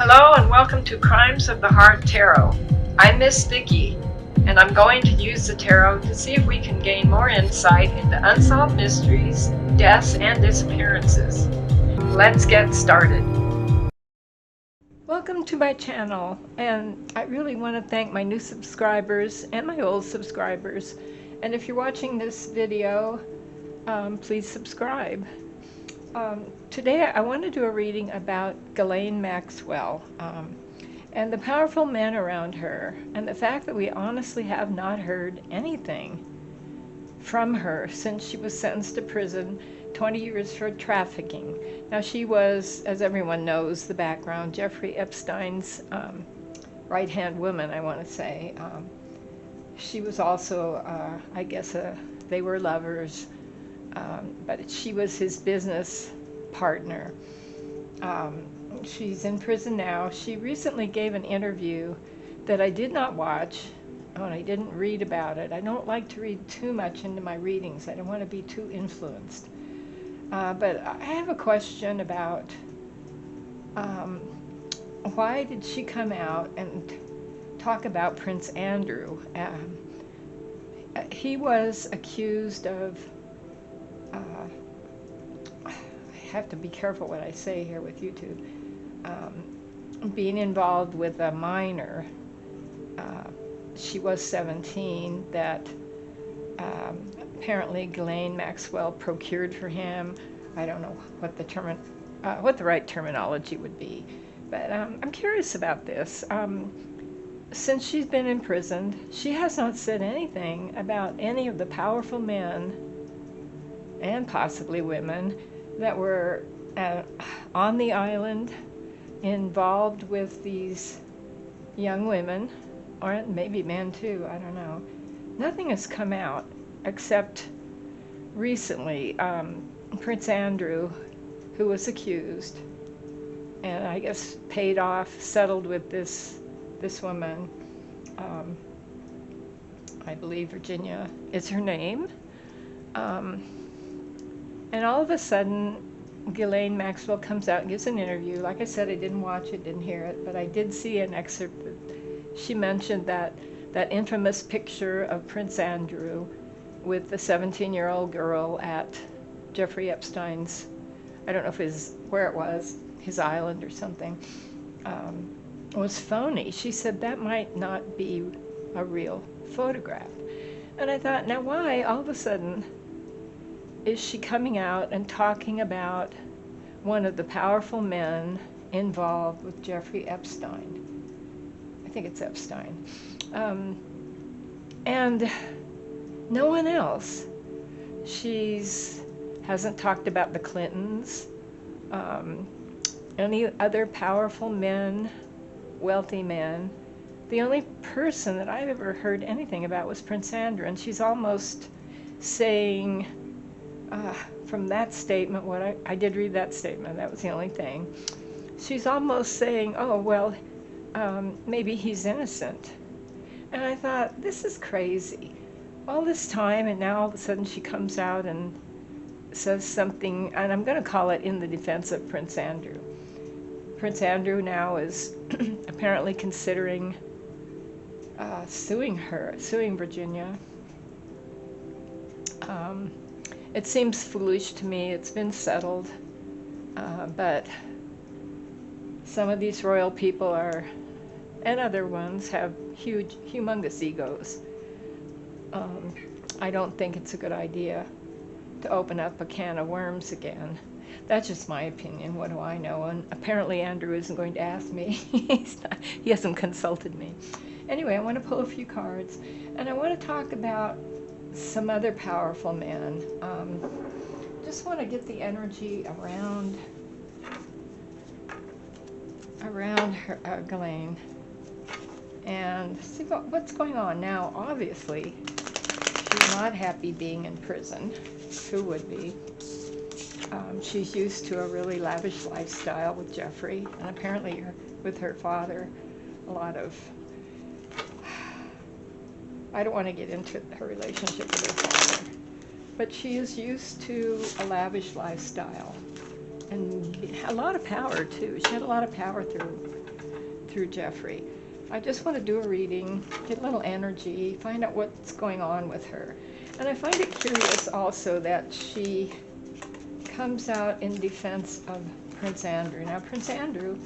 Hello and welcome to Crimes of the Heart Tarot. I'm Miss Vicki, and I'm going to use the tarot to see if we can gain more insight into unsolved mysteries, deaths, and disappearances. Let's get started. Welcome to my channel, and I really want to thank my new subscribers and my old subscribers. And if you're watching this video, please subscribe. Today I want to do a reading about Ghislaine Maxwell and the powerful men around her, and the fact that we honestly have not heard anything from her since she was sentenced to prison 20 years for trafficking. Now, she was, as everyone knows, the background, Jeffrey Epstein's right-hand woman, I want to say. She was also, I guess, they were lovers, but she was his business partner. She's in prison now. She recently gave an interview that I did not watch, and I didn't read about it. I don't like to read too much into my readings. I don't want to be too influenced. But I have a question about why did she come out and talk about Prince Andrew? He was accused of, I have to be careful what I say here with YouTube, being involved with a minor. She was 17, that apparently Ghislaine Maxwell procured for him. I don't know what the right terminology would be, but I'm curious about this. Since she's been imprisoned, she has not said anything about any of the powerful men and possibly women that were on the island involved with these young women, or maybe men too, I don't know. Nothing has come out except recently Prince Andrew, who was accused and I guess paid off, settled with this woman. I believe Virginia is her name. And all of a sudden, Ghislaine Maxwell comes out and gives an interview. Like I said, I didn't watch it, didn't hear it, but I did see an excerpt that she mentioned that infamous picture of Prince Andrew with the 17-year-old girl at Jeffrey Epstein's, I don't know if where it was, his island or something, was phony. She said that might not be a real photograph. And I thought, now why all of a sudden is she coming out and talking about one of the powerful men involved with Jeffrey Epstein? I think it's Epstein. And no one else. Hasn't talked about the Clintons, any other powerful men, wealthy men. The only person that I've ever heard anything about was Prince Andrew, and she's almost saying, from that statement, I did read that statement, that was the only thing. She's almost saying, oh, well, maybe he's innocent. And I thought, this is crazy. All this time, and now all of a sudden she comes out and says something, and I'm going to call it in the defense of Prince Andrew. Prince Andrew now is apparently considering suing Virginia. It seems foolish to me. It's been settled, but some of these royal people and other ones have humongous egos. I don't think it's a good idea to open up a can of worms again. That's just my opinion. What do I know? And apparently Andrew isn't going to ask me. He hasn't consulted me. Anyway, I want to pull a few cards, and I want to talk about some other powerful men. Just want to get the energy around her, Ghislaine, and see what's going on now. Obviously, she's not happy being in prison. Who would be? She's used to a really lavish lifestyle with Jeffrey, and apparently with her father, a lot of, I don't want to get into her relationship with her father, but she is used to a lavish lifestyle. and a lot of power too. She had a lot of power through Jeffrey. I just want to do a reading, get a little energy, find out what's going on with her. And I find it curious also that she comes out in defense of Prince Andrew. Now, Prince Andrew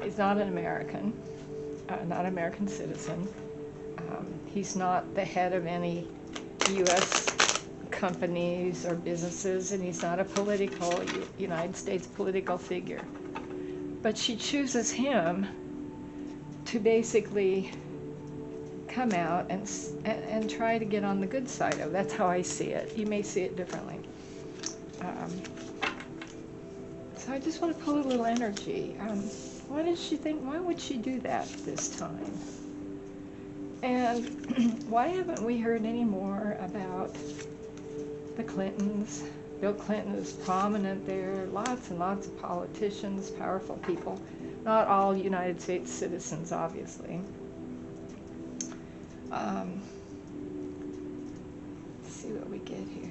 is not an American, not an American citizen. He's not the head of any U.S. companies or businesses, and he's not a political, United States political figure. But she chooses him to basically come out and try to get on the good side of it. That's how I see it. You may see it differently. So I just want to pull a little energy. What does she think? Why would she do that this time? And why haven't we heard any more about the Clintons? Bill Clinton is prominent there. Lots and lots of politicians, powerful people. Not all United States citizens, obviously. Let's see what we get here.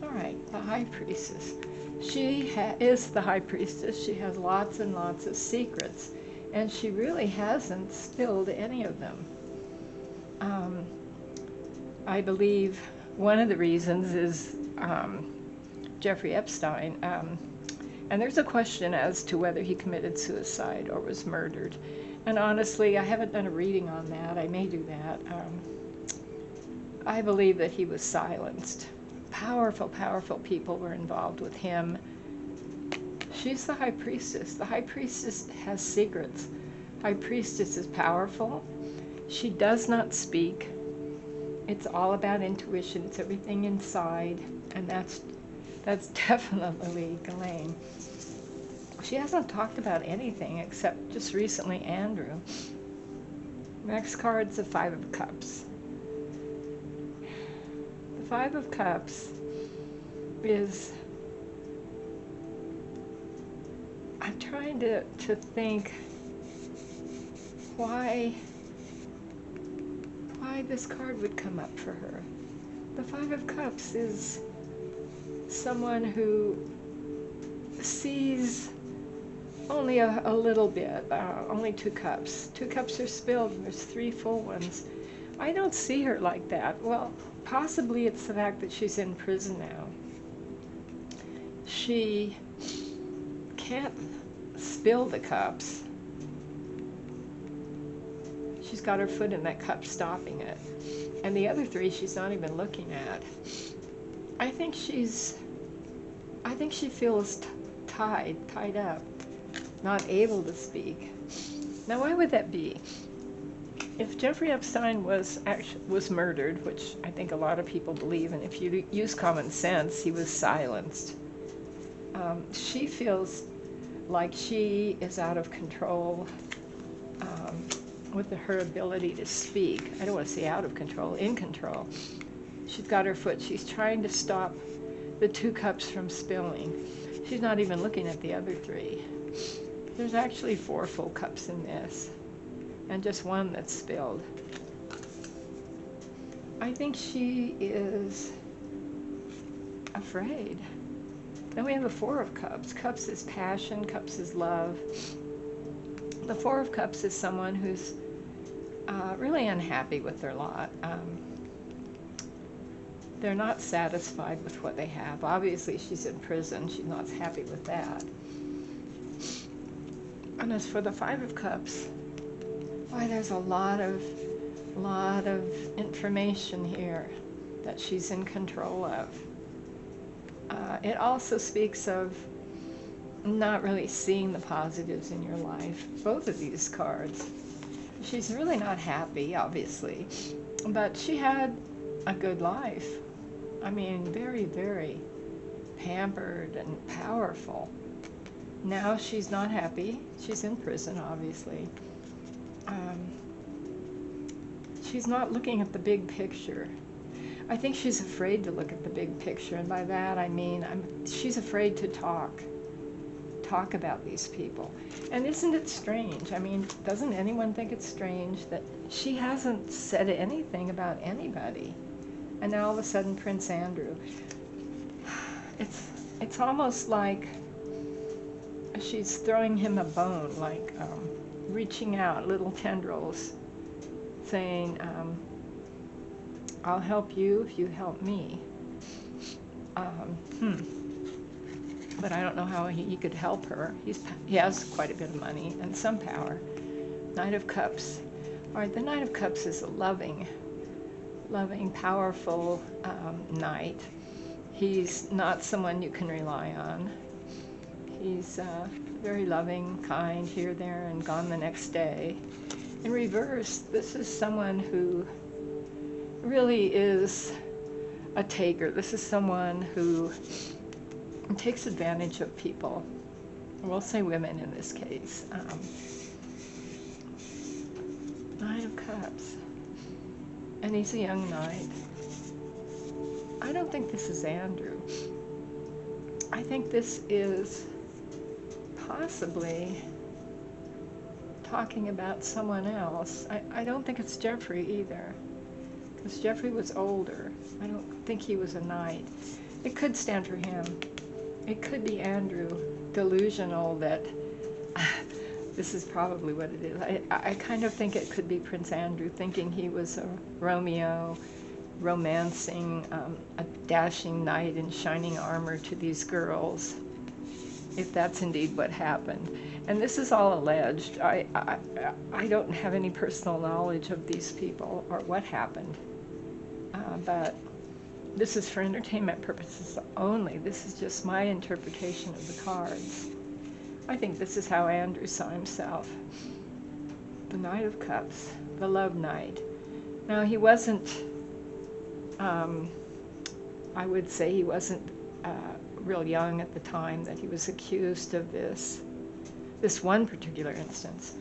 All right, the High Priestess. She is the High Priestess. She has lots and lots of secrets, and she really hasn't spilled any of them. I believe one of the reasons is Jeffrey Epstein. And there's a question as to whether he committed suicide or was murdered. And honestly, I haven't done a reading on that. I may do that. I believe that he was silenced. Powerful, powerful people were involved with him. She's the High Priestess. The High Priestess has secrets. High Priestess is powerful. She does not speak. It's all about intuition. It's everything inside. And that's definitely Ghislaine. She hasn't talked about anything except just recently Andrew. Next card's the Five of Cups. The Five of Cups is, I'm trying to think why this card would come up for her. The Five of Cups is someone who sees only a little bit, only 2 cups. 2 cups are spilled and there's 3 full ones. I don't see her like that. Well, possibly it's the fact that she's in prison now. She can't spill the cups. She's got her foot in that cup stopping it. And the other 3 she's not even looking at. I think she feels tied up, not able to speak. Now, why would that be? If Jeffrey Epstein was murdered, which I think a lot of people believe, and if you use common sense, he was silenced. She feels like she is out of control with her ability to speak. I don't want to say out of control, in control. She's got her foot. She's trying to stop the 2 cups from spilling. She's not even looking at the other 3. There's actually 4 full cups in this, and just 1 that's spilled. I think she is afraid. Then we have the 4 of Cups. Cups is passion, Cups is love. The 4 of Cups is someone who's really unhappy with their lot. They're not satisfied with what they have. Obviously, she's in prison. She's not happy with that. And as for the 5 of Cups, why, there's a lot of information here that she's in control of. It also speaks of not really seeing the positives in your life. Both of these cards. She's really not happy, obviously, but she had a good life. I mean, very, very pampered and powerful. Now she's not happy. She's in prison, obviously. She's not looking at the big picture. I think she's afraid to look at the big picture, and by that I mean she's afraid to talk about these people. And isn't it strange? I mean, doesn't anyone think it's strange that she hasn't said anything about anybody? And now all of a sudden, Prince Andrew. it's almost like she's throwing him a bone, like reaching out, little tendrils, saying, I'll help you if you help me. But I don't know how he could help her. He has quite a bit of money and some power. Knight of Cups. All right, the Knight of Cups is a loving, powerful knight. He's not someone you can rely on. He's very loving, kind, here, there, and gone the next day. In reverse, this is someone who really is a taker. This is someone who takes advantage of people. We'll say women in this case. Knight of Cups. And he's a young knight. I don't think this is Andrew. I think this is possibly talking about someone else. I don't think it's Jeffrey either, because Jeffrey was older. I don't think he was a knight. It could stand for him. It could be Andrew, delusional that this is probably what it is. I kind of think it could be Prince Andrew, thinking he was a Romeo, romancing a dashing knight in shining armor to these girls, if that's indeed what happened. And this is all alleged. I don't have any personal knowledge of these people or what happened, but this is for entertainment purposes only. This is just my interpretation of the cards. I think this is how Andrew saw himself. The Knight of Cups, the love knight. Now, he wasn't, I would say he wasn't real young at the time that he was accused of this one particular instance.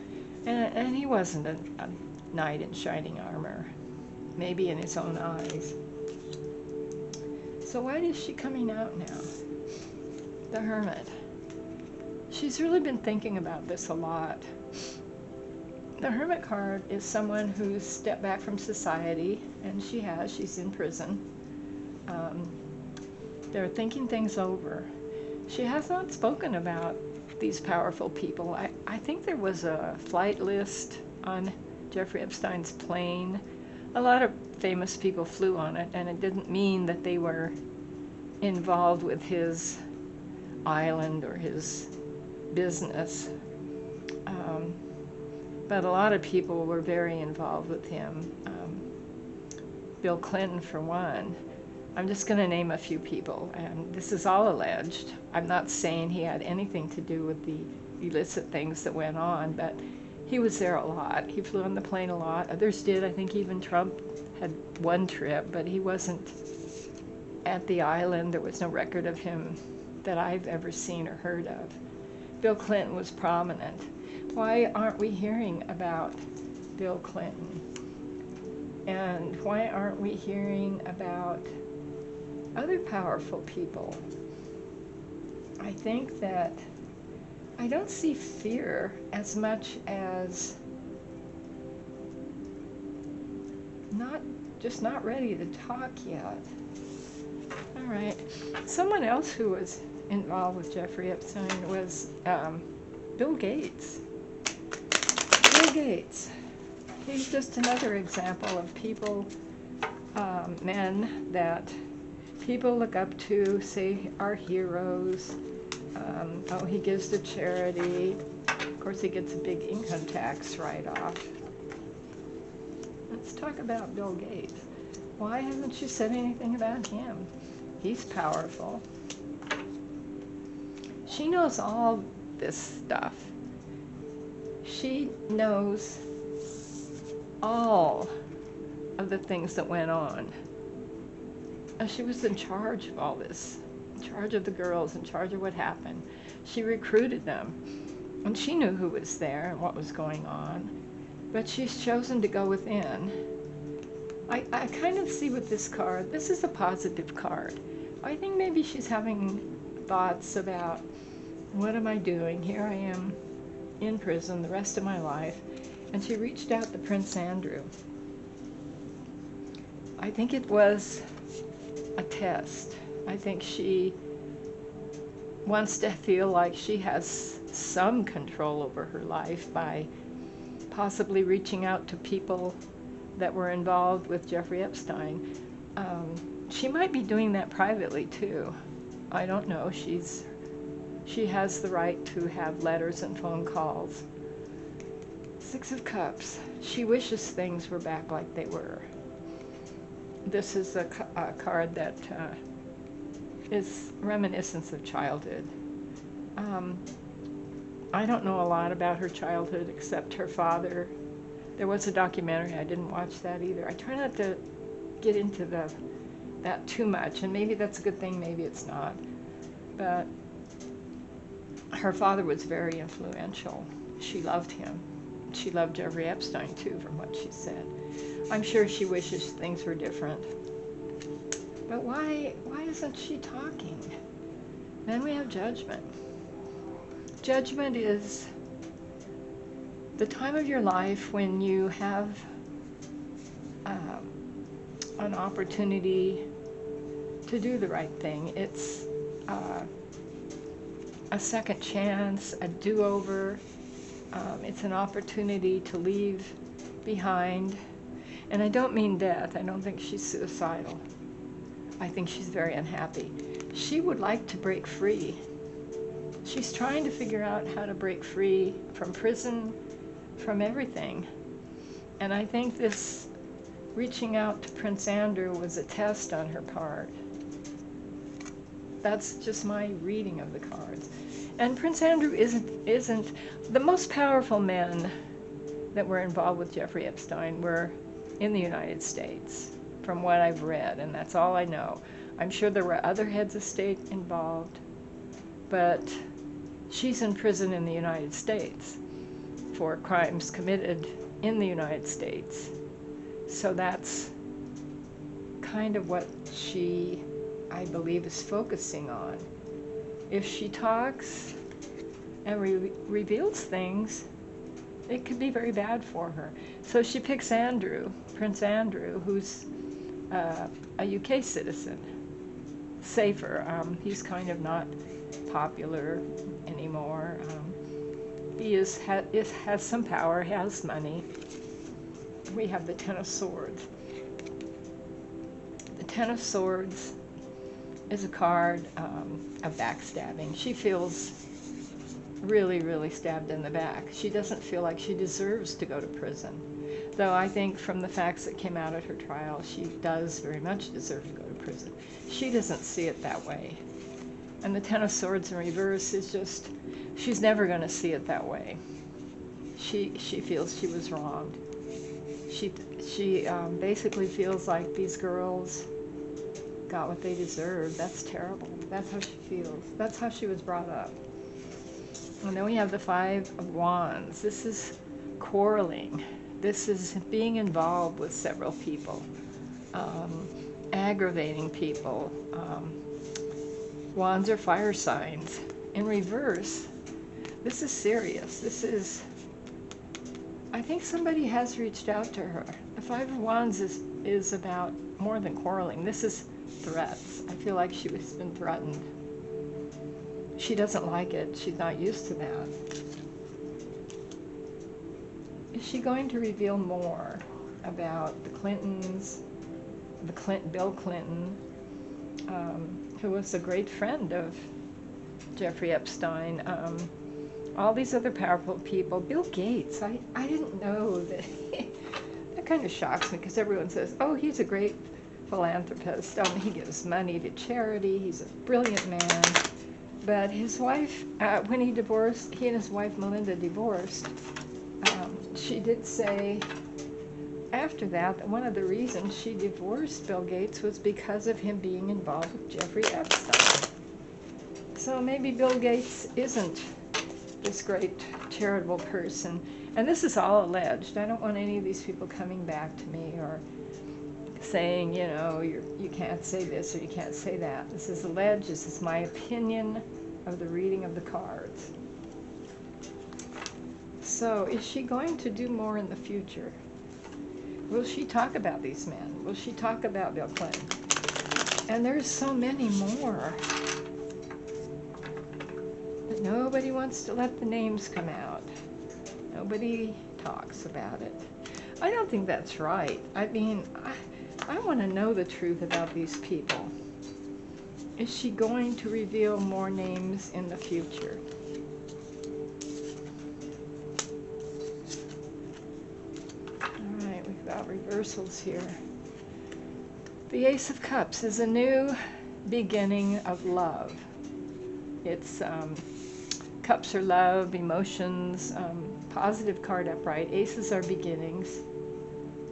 And he wasn't a knight in shining armor, maybe in his own eyes. So why is she coming out now? The Hermit. She's really been thinking about this a lot. The Hermit card is someone who's stepped back from society, and she's in prison. They're thinking things over. She has not spoken about these powerful people. I think there was a flight list on Jeffrey Epstein's plane. A lot of famous people flew on it, and it didn't mean that they were involved with his island or his business. But a lot of people were very involved with him. Bill Clinton, for one. I'm just going to name a few people, and this is all alleged. I'm not saying he had anything to do with the illicit things that went on, but he was there a lot. He flew on the plane a lot. Others did. I think even Trump had one trip, but he wasn't at the island. There was no record of him that I've ever seen or heard of. Bill Clinton was prominent. Why aren't we hearing about Bill Clinton? And why aren't we hearing about other powerful people? I think that I don't see fear as much as not ready to talk yet. All right. Someone else who was involved with Jeffrey Epstein was Bill Gates. Bill Gates. He's just another example of people, men that people look up to, say are heroes. Oh, he gives to charity. Of course, he gets a big income tax write-off. Let's talk about Bill Gates. Why haven't you said anything about him? He's powerful. She knows all this stuff. She knows all of the things that went on. She was in charge of all this, in charge of the girls, in charge of what happened. She recruited them, and she knew who was there and what was going on, but she's chosen to go within. I kind of see with this card, this is a positive card. I think maybe she's having thoughts about, what am I doing? Here I am in prison the rest of my life. And she reached out to Prince Andrew. I think it was a test. I think she wants to feel like she has some control over her life by possibly reaching out to people that were involved with Jeffrey Epstein. She might be doing that privately too. I don't know. She has the right to have letters and phone calls. Six of Cups. She wishes things were back like they were. This is a card that is reminiscence of childhood. I don't know a lot about her childhood except her father. There was a documentary. I didn't watch that either. I try not to get into that too much, and maybe that's a good thing, maybe it's not. But her father was very influential. She loved him. She loved Jeffrey Epstein too, from what she said. I'm sure she wishes things were different. But why isn't she talking? Then we have Judgment. Judgment is the time of your life when you have an opportunity to do the right thing. It's a second chance, a do-over. It's an opportunity to leave behind. And I don't mean death. I don't think she's suicidal. I think she's very unhappy. She would like to break free. She's trying to figure out how to break free from prison, from everything. And I think this reaching out to Prince Andrew was a test on her part. That's just my reading of the cards. And Prince Andrew isn't the most powerful men that were involved with Jeffrey Epstein were in the United States, from what I've read, and that's all I know. I'm sure there were other heads of state involved, but she's in prison in the United States for crimes committed in the United States. So that's kind of what she, I believe, is focusing on. If she talks and reveals things, it could be very bad for her. So she picks Andrew, Prince Andrew, who's a UK citizen. Safer. He's kind of not popular anymore. He has some power, has money. We have the Ten of Swords. The Ten of Swords is a card of backstabbing. She feels really, really stabbed in the back. She doesn't feel like she deserves to go to prison. Though I think from the facts that came out at her trial, she does very much deserve to go to prison. She doesn't see it that way. And the Ten of Swords in reverse is just, she's never going to see it that way. She feels she was wronged. She basically feels like these girls got what they deserved. That's terrible. That's how she feels. That's how she was brought up. And then we have the Five of Wands. This is quarreling. This is being involved with several people, aggravating people. Wands are fire signs. In reverse, this is serious. This is, I think somebody has reached out to her. The Five of Wands is about more than quarreling. This is threats. I feel like she has been threatened. She doesn't like it. She's not used to that. Is she going to reveal more about the Clintons, Bill Clinton, who was a great friend of Jeffrey Epstein, all these other powerful people, Bill Gates? I didn't know that. That kind of shocks me because everyone says, oh, he's a great philanthropist. He gives money to charity. He's a brilliant man. But his wife, when he divorced, he and his wife Melinda divorced, she did say after that one of the reasons she divorced Bill Gates was because of him being involved with Jeffrey Epstein. So maybe Bill Gates isn't this great charitable person. And this is all alleged. I don't want any of these people coming back to me or saying, you know, you can't say this or you can't say that. This is alleged. This is my opinion of the reading of the cards. So is she going to do more in the future? Will she talk about these men? Will she talk about Bill Clinton? And there's so many more. nobody wants to let the names come out. Nobody talks about it. I don't think that's right. I mean, I want to know the truth about these people. Is she going to reveal more names in the future? All right, we've got reversals here. The Ace of Cups is a new beginning of love. It's cups are love, emotions, positive card upright. Aces are beginnings,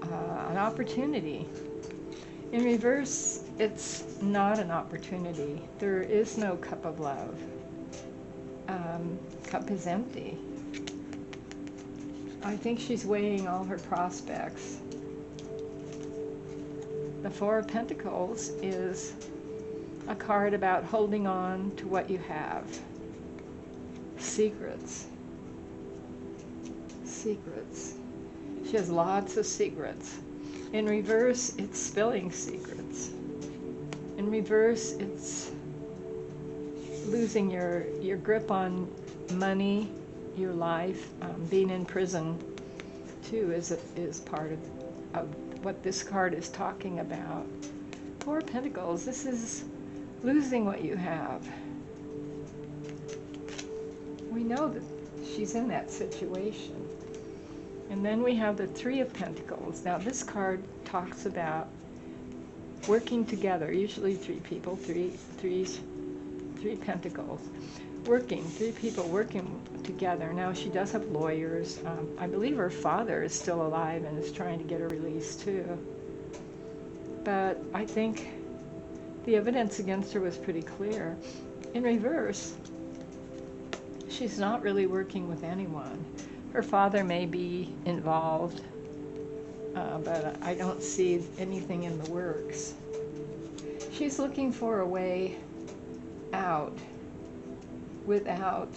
an opportunity. In reverse, it's not an opportunity. There is no cup of love. Cup is empty. I think she's weighing all her prospects. The Four of Pentacles is a card about holding on to what you have. Secrets. Secrets. She has lots of secrets. In reverse, it's spilling secrets. In reverse, it's losing your grip on money, your life. Being in prison, too, is part of what this card is talking about. Four of Pentacles, this is losing what you have. We know that she's in that situation. And then we have the Three of Pentacles. Now this card talks about working together, usually three people, three pentacles. Three people working together. Now she does have lawyers. I believe her father is still alive and is trying to get her released too. But I think the evidence against her was pretty clear. In reverse, she's not really working with anyone. Her father may be involved, but I don't see anything in the works. She's looking for a way out without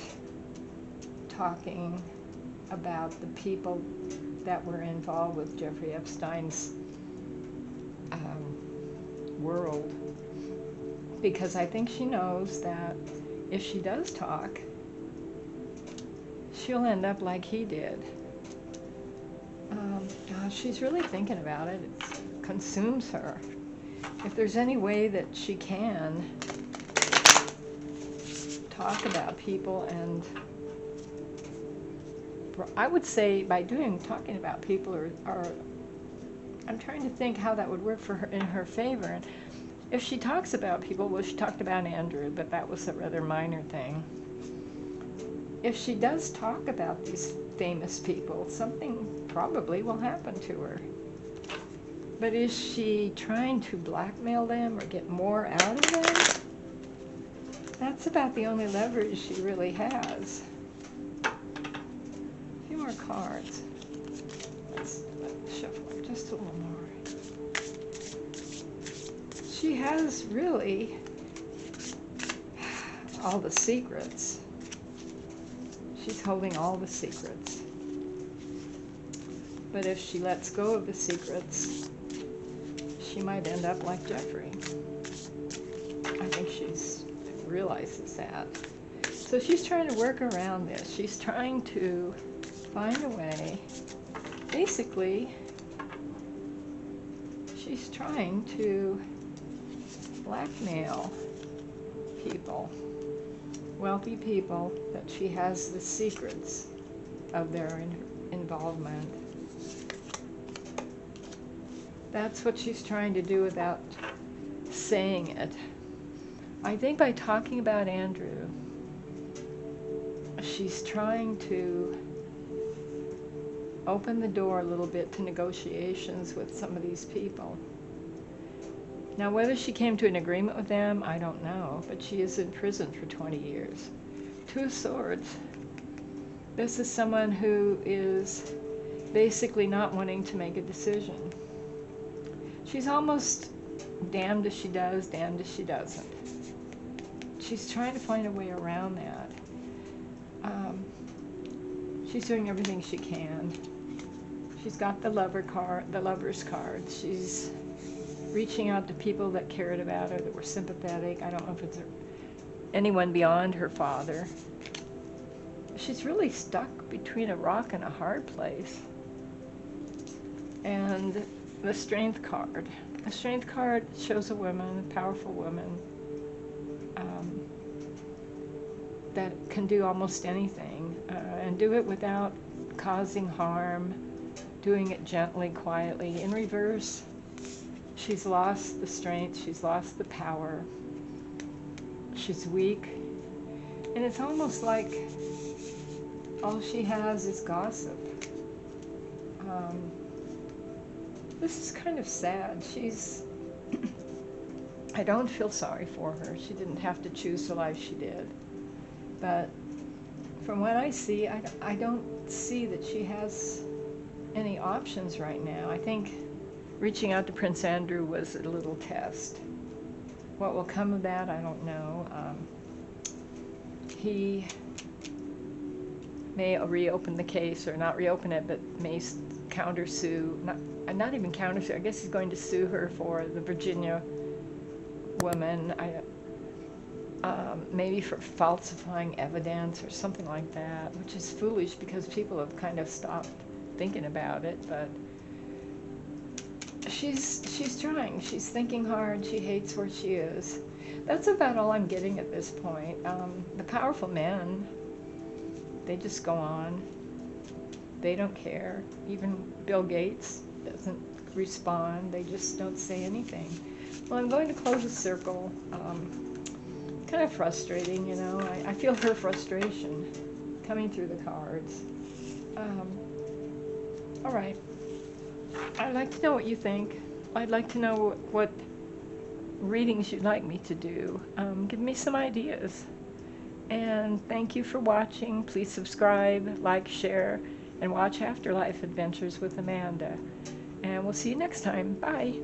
talking about the people that were involved with Jeffrey Epstein's world. Because I think she knows that if she does talk, she'll end up like he did. She's really thinking about it. It consumes her. If there's any way that she can talk about people, and I would say by talking about people, or I'm trying to think how that would work for her in her favor. And if she talks about people, well, she talked about Andrew, but that was a rather minor thing. If she does talk about these famous people, something probably will happen to her. But is she trying to blackmail them or get more out of them? That's about the only leverage she really has. A few more cards. Let's shuffle just a little more. She has really all the secrets. She's holding all the secrets. But if she lets go of the secrets, she might end up like Jeffrey. I think she realizes that. So she's trying to work around this. She's trying to find a way. Basically, she's trying to blackmail people. Wealthy people, that she has the secrets of their involvement. That's what she's trying to do without saying it. I think by talking about Andrew, she's trying to open the door a little bit to negotiations with some of these people. Now, whether she came to an agreement with them, I don't know, but she is in prison for 20 years. Two of Swords. This is someone who is basically not wanting to make a decision. She's almost damned if she does, damned if she doesn't. She's trying to find a way around that. She's doing everything she can. She's got the lover's card. She's reaching out to people that cared about her, that were sympathetic. I don't know if it's anyone beyond her father. she's really stuck between a rock and a hard place. And the Strength card. The Strength card shows a woman, a powerful woman, that can do almost anything, and do it without causing harm, doing it gently, quietly. In reverse, she's lost the strength, she's lost the power, she's weak, and it's almost like all she has is gossip. This is kind of sad. I don't feel sorry for her. She didn't have to choose the life she did. But from what I see, I don't see that she has any options right now. I think reaching out to Prince Andrew was a little test. What will come of that, I don't know. He may reopen the case, or not reopen it, but may countersue, not even countersue, I guess he's going to sue her for the Virginia woman, maybe for falsifying evidence or something like that, which is foolish because people have kind of stopped thinking about it. But she's trying, she's thinking hard, she hates where she is. That's about all I'm getting at this point. The powerful men, they just go on. They don't care. Even Bill Gates doesn't respond. They just don't say anything. Well, I'm going to close the circle. Kind of frustrating, you know. I feel her frustration coming through the cards. All right. I'd like to know what you think. I'd like to know what readings you'd like me to do. Give me some ideas. And thank you for watching. Please subscribe, like, share, and watch Afterlife Adventures with Amanda. And we'll see you next time. Bye.